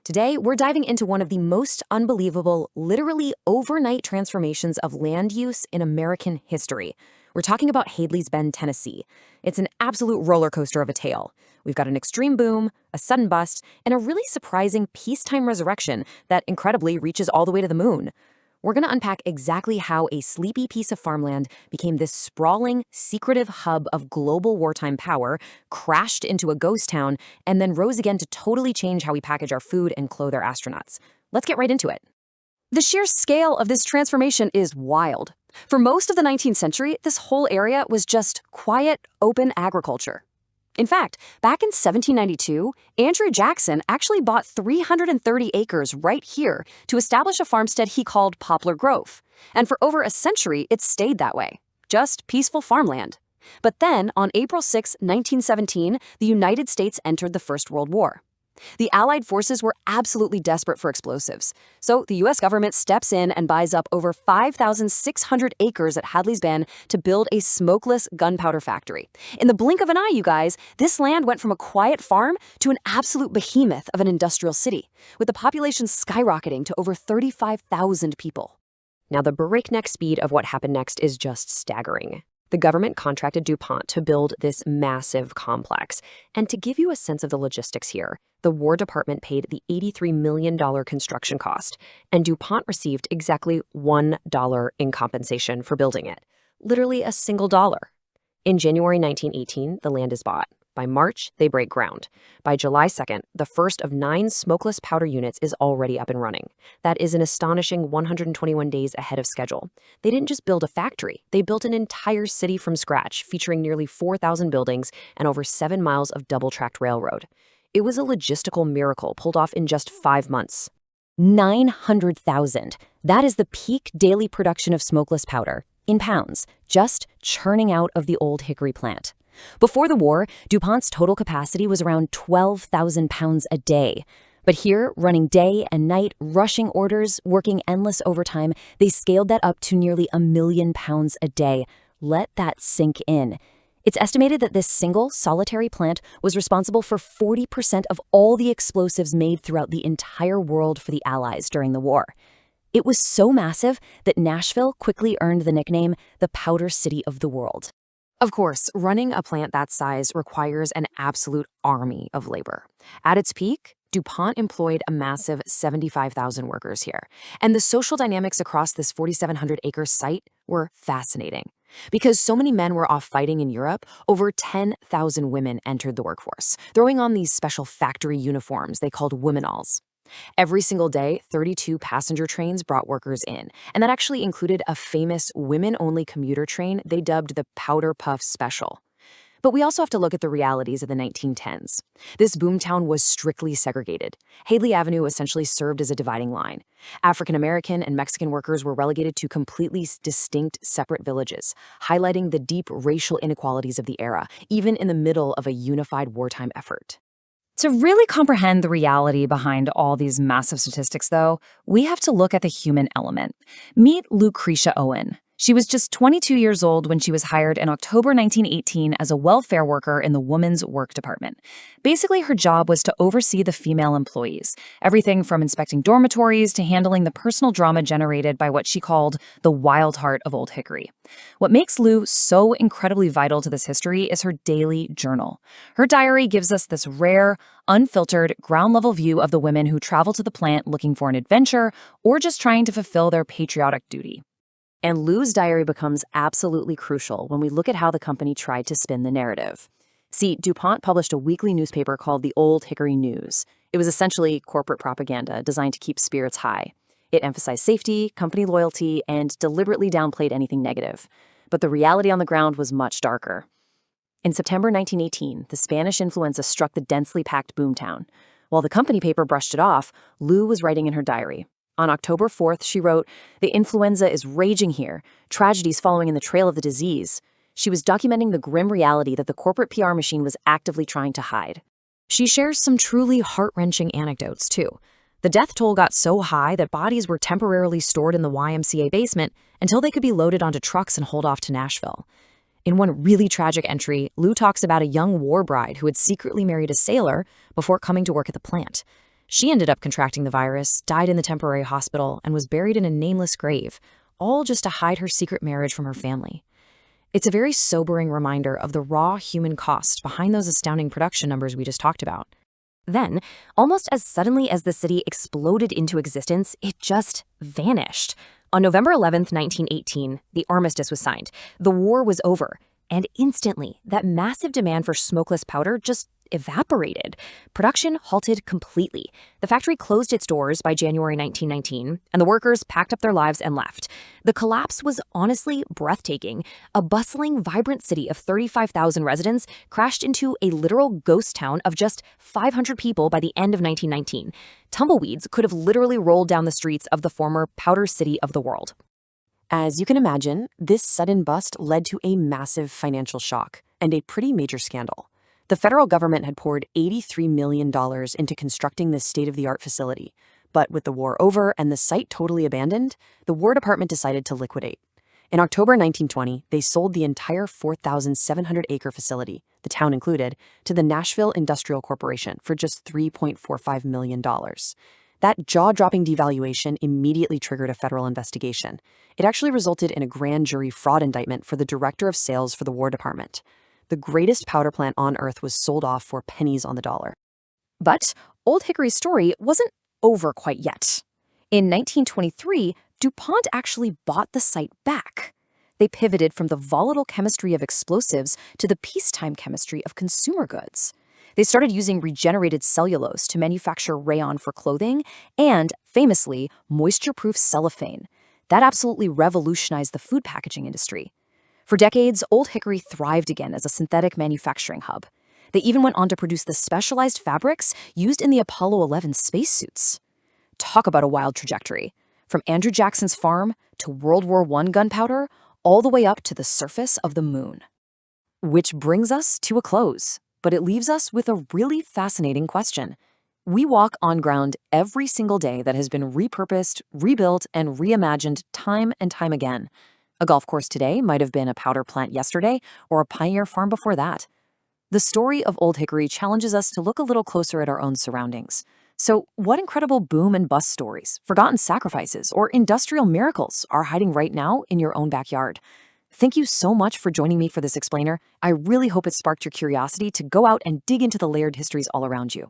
Today, we're diving into one of the most unbelievable, literally overnight transformations of land use in American history. We're talking about Hadley's Bend, Tennessee. It's an absolute roller coaster of a tale. We've got an extreme boom, a sudden bust, and a really surprising peacetime resurrection that incredibly reaches all the way to the moon. We're going to unpack exactly how a sleepy piece of farmland became this sprawling, secretive hub of global wartime power, crashed into a ghost town, and then rose again to totally change how we package our food and clothe our astronauts. Let's get right into it. The sheer scale of this transformation is wild. For most of the 19th century, this whole area was just quiet, open agriculture. In fact, back in 1792, Andrew Jackson actually bought 330 acres right here to establish a farmstead he called Poplar Grove. And for over a century, it stayed that way. Just peaceful farmland. But then, on April 6, 1917, the United States entered the First World War. The Allied forces were absolutely desperate for explosives, so the U.S. government steps in and buys up over 5,600 acres at Hadley's Bend to build a smokeless gunpowder factory. In the blink of an eye, you guys, this land went from a quiet farm to an absolute behemoth of an industrial city, with the population skyrocketing to over 35,000 people. Now, the breakneck speed of what happened next is just staggering. The government contracted DuPont to build this massive complex. And to give you a sense of the logistics here, the War Department paid the $83 million construction cost, and DuPont received exactly $1 in compensation for building it. Literally a single dollar. In January 1918, the land is bought. By March, they break ground. By July 2nd, the first of 9 smokeless powder units is already up and running. That is an astonishing 121 days ahead of schedule. They didn't just build a factory, they built an entire city from scratch, featuring nearly 4,000 buildings and over 7 miles of double-tracked railroad. It was a logistical miracle pulled off in just 5 months. 900,000. That is the peak daily production of smokeless powder, in pounds, just churning out of the Old Hickory plant. Before the war, DuPont's total capacity was around 12,000 pounds a day. But here, running day and night, rushing orders, working endless overtime, they scaled that up to nearly 1 million pounds a day. Let that sink in. It's estimated that this single, solitary plant was responsible for 40% of all the explosives made throughout the entire world for the Allies during the war. It was so massive that Nashville quickly earned the nickname the Powder City of the World. Of course, running a plant that size requires an absolute army of labor. At its peak, DuPont employed a massive 75,000 workers here, and the social dynamics across this 4,700-acre site were fascinating. Because so many men were off fighting in Europe, over 10,000 women entered the workforce, throwing on these special factory uniforms they called womenalls. Every single day, 32 passenger trains brought workers in, and that actually included a famous women-only commuter train they dubbed the Powder Puff Special. But we also have to look at the realities of the 1910s. This boomtown was strictly segregated. Hadley Avenue essentially served as a dividing line. African American and Mexican workers were relegated to completely distinct, separate villages, highlighting the deep racial inequalities of the era, even in the middle of a unified wartime effort. To really comprehend the reality behind all these massive statistics, though, we have to look at the human element. Meet Lou Cretia Owen. She was just 22 years old when she was hired in October 1918 as a welfare worker in the Women's Work Department. Basically, her job was to oversee the female employees, everything from inspecting dormitories to handling the personal drama generated by what she called the wild heart of Old Hickory. What makes Lou so incredibly vital to this history is her daily journal. Her diary gives us this rare, unfiltered, ground-level view of the women who travel to the plant looking for an adventure or just trying to fulfill their patriotic duty. And Lou's diary becomes absolutely crucial when we look at how the company tried to spin the narrative. See, DuPont published a weekly newspaper called the Old Hickory News. It was essentially corporate propaganda designed to keep spirits high. It emphasized safety, company loyalty, and deliberately downplayed anything negative. But the reality on the ground was much darker. In September 1918, the Spanish influenza struck the densely packed boomtown. While the company paper brushed it off, Lou was writing in her diary. On October 4th, she wrote, "The influenza is raging here, tragedies following in the trail of the disease." She was documenting the grim reality that the corporate PR machine was actively trying to hide. She shares some truly heart-wrenching anecdotes, too. The death toll got so high that bodies were temporarily stored in the YMCA basement until they could be loaded onto trucks and hauled off to Nashville. In one really tragic entry, Lou talks about a young war bride who had secretly married a sailor before coming to work at the plant. She ended up contracting the virus, died in the temporary hospital, and was buried in a nameless grave, all just to hide her secret marriage from her family. It's a very sobering reminder of the raw human cost behind those astounding production numbers we just talked about. Then, almost as suddenly as the city exploded into existence, it just vanished. On November 11th, 1918, the armistice was signed. The war was over, and instantly, that massive demand for smokeless powder just evaporated. Production halted completely. The factory closed its doors by January 1919, and the workers packed up their lives and left. The collapse was honestly breathtaking. A bustling, vibrant city of 35,000 residents crashed into a literal ghost town of just 500 people by the end of 1919. Tumbleweeds could have literally rolled down the streets of the former Powder City of the world. As you can imagine, this sudden bust led to a massive financial shock and a pretty major scandal. The federal government had poured $83 million into constructing this state-of-the-art facility, but with the war over and the site totally abandoned, the War Department decided to liquidate. In October 1920, they sold the entire 4,700-acre facility, the town included, to the Nashville Industrial Corporation for just $3.45 million. That jaw-dropping devaluation immediately triggered a federal investigation. It actually resulted in a grand jury fraud indictment for the director of sales for the War Department. The greatest powder plant on Earth was sold off for pennies on the dollar. But Old Hickory's story wasn't over quite yet. In 1923, DuPont actually bought the site back. They pivoted from the volatile chemistry of explosives to the peacetime chemistry of consumer goods. They started using regenerated cellulose to manufacture rayon for clothing and, famously, moisture-proof cellophane. That absolutely revolutionized the food packaging industry. For decades, Old Hickory thrived again as a synthetic manufacturing hub. They even went on to produce the specialized fabrics used in the Apollo 11 spacesuits. Talk about a wild trajectory. From Andrew Jackson's farm to World War I gunpowder, all the way up to the surface of the moon. Which brings us to a close, but it leaves us with a really fascinating question. We walk on ground every single day that has been repurposed, rebuilt, and reimagined time and time again. A golf course today might have been a powder plant yesterday or a pioneer farm before that. The story of Old Hickory challenges us to look a little closer at our own surroundings. So, what incredible boom and bust stories, forgotten sacrifices, or industrial miracles are hiding right now in your own backyard? Thank you so much for joining me for this explainer. I really hope it sparked your curiosity to go out and dig into the layered histories all around you.